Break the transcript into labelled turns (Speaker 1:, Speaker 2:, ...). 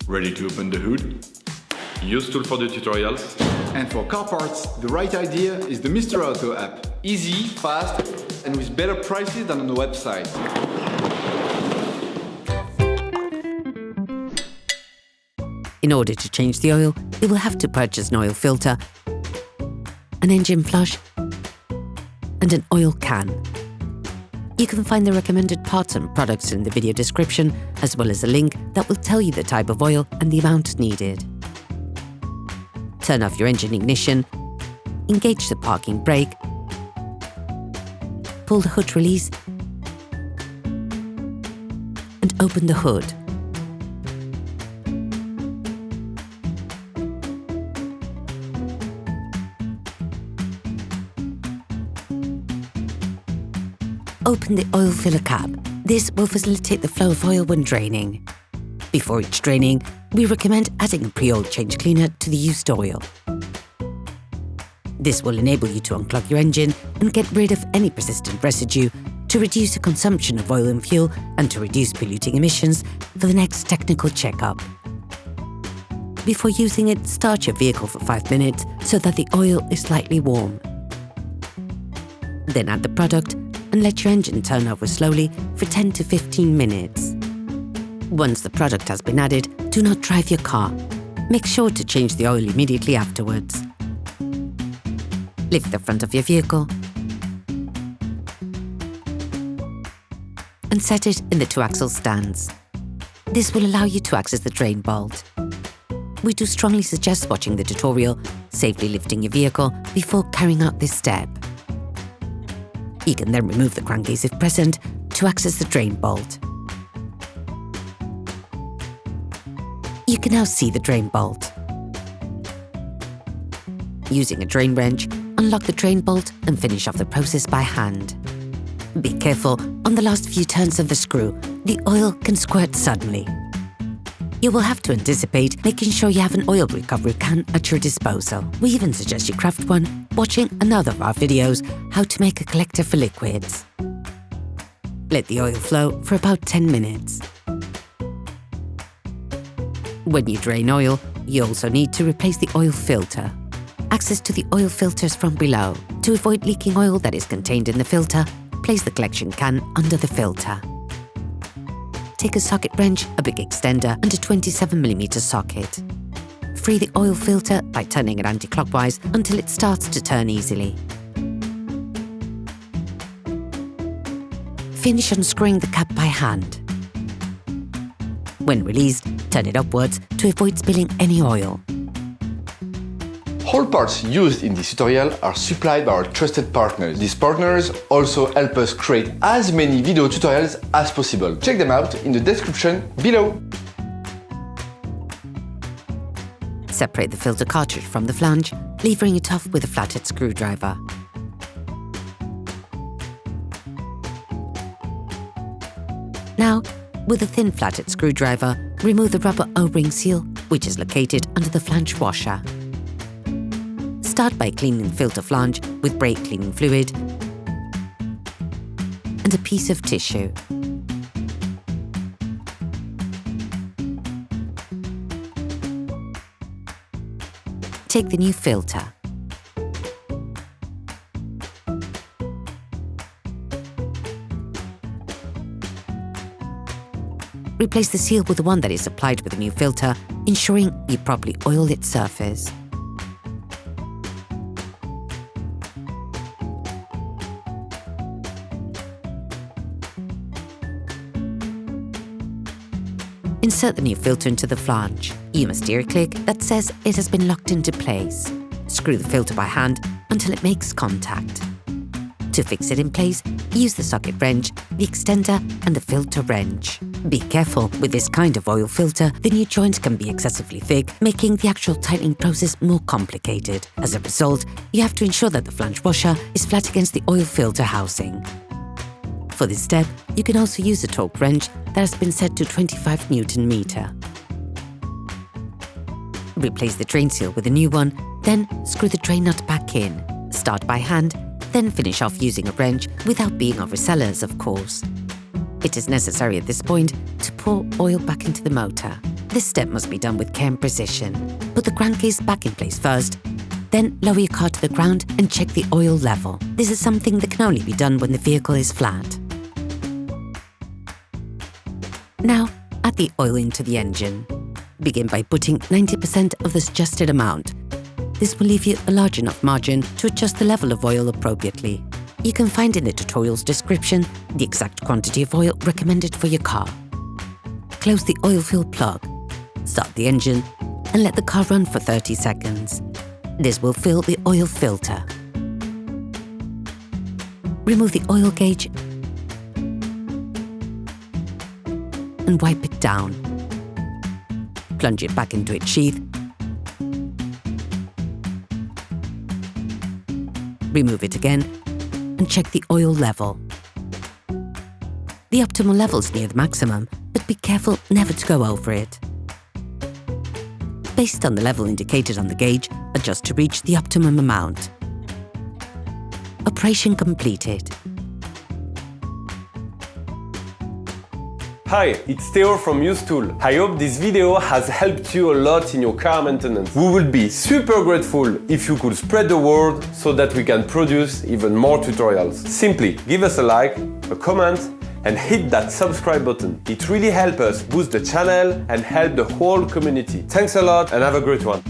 Speaker 1: Ready to open the hood? UseTool for the tutorials.
Speaker 2: And for car parts, the right idea is the Mr. Auto app. Easy, fast, and with better prices than on the website.
Speaker 3: In order to change the oil, you will have to purchase an oil filter, an engine flush, and an oil can. You can find the recommended parts and products in the video description, as well as a link that will tell you the type of oil and the amount needed. Turn off your engine ignition, engage the parking brake, pull the hood release, and open the hood. Open the oil filler cap. This will facilitate the flow of oil when draining. Before each draining, we recommend adding a pre-oil change cleaner to the used oil. This will enable you to unclog your engine and get rid of any persistent residue to reduce the consumption of oil and fuel and to reduce polluting emissions for the next technical checkup. Before using it, start your vehicle for 5 minutes so that the oil is slightly warm. Then add the product and let your engine turn over slowly for 10 to 15 minutes. Once the product has been added, do not drive your car. Make sure to change the oil immediately afterwards. Lift the front of your vehicle and set it in the 2-axle stands. This will allow you to access the drain bolt. We do strongly suggest watching the tutorial, safely lifting your vehicle before carrying out this step. You can then remove the crankcase if present to access the drain bolt. You can now see the drain bolt. Using a drain wrench, unlock the drain bolt and finish off the process by hand. Be careful, on the last few turns of the screw, the oil can squirt suddenly. You will have to anticipate making sure you have an oil recovery can at your disposal. We even suggest you craft one, watching another of our videos, how to make a collector for liquids. Let the oil flow for about 10 minutes. When you drain oil, you also need to replace the oil filter. Access to the oil filters from below. To avoid leaking oil that is contained in the filter, place the collection can under the filter. Take a socket wrench, a big extender and a 27mm socket. Free the oil filter by turning it anti-clockwise until it starts to turn easily. Finish unscrewing the cap by hand. When released, turn it upwards to avoid spilling any oil.
Speaker 4: All parts used in this tutorial are supplied by our trusted partners. These partners also help us create as many video tutorials as possible. Check them out in the description below.
Speaker 3: Separate the filter cartridge from the flange, levering it off with a flathead screwdriver. Now, with a thin flathead screwdriver, remove the rubber O-ring seal, which is located under the flange washer. Start by cleaning the filter flange with brake cleaning fluid and a piece of tissue. Take the new filter. Replace the seal with the one that is applied with the new filter, ensuring you properly oil its surface. Insert the new filter into the flange. You must hear a click that says it has been locked into place. Screw the filter by hand until it makes contact. To fix it in place, use the socket wrench, the extender and the filter wrench. Be careful, with this kind of oil filter, the new joints can be excessively thick, making the actual tightening process more complicated. As a result, you have to ensure that the flange washer is flat against the oil filter housing. For this step, you can also use a torque wrench that has been set to 25 Nm. Replace the drain seal with a new one, then screw the drain nut back in. Start by hand, then finish off using a wrench without being overzealous, of course. It is necessary at this point to pour oil back into the motor. This step must be done with care and precision. Put the crankcase back in place first, then lower your car to the ground and check the oil level. This is something that can only be done when the vehicle is flat. Now, add the oil into the engine. Begin by putting 90% of the suggested amount. This will leave you a large enough margin to adjust the level of oil appropriately. You can find in the tutorial's description the exact quantity of oil recommended for your car. Close the oil fill plug, start the engine, and let the car run for 30 seconds. This will fill the oil filter. Remove the oil gauge and wipe it down. Plunge it back into its sheath. Remove it again and check the oil level. The optimal level is near the maximum, but be careful never to go over it. Based on the level indicated on the gauge, adjust to reach the optimum amount. Operation completed.
Speaker 5: Hi, it's Theo from UseTool. I hope this video has helped you a lot in your car maintenance. We would be super grateful if you could spread the word so that we can produce even more tutorials. Simply give us a like, a comment, and hit that subscribe button. It really helps us boost the channel and help the whole community. Thanks a lot and have a great one.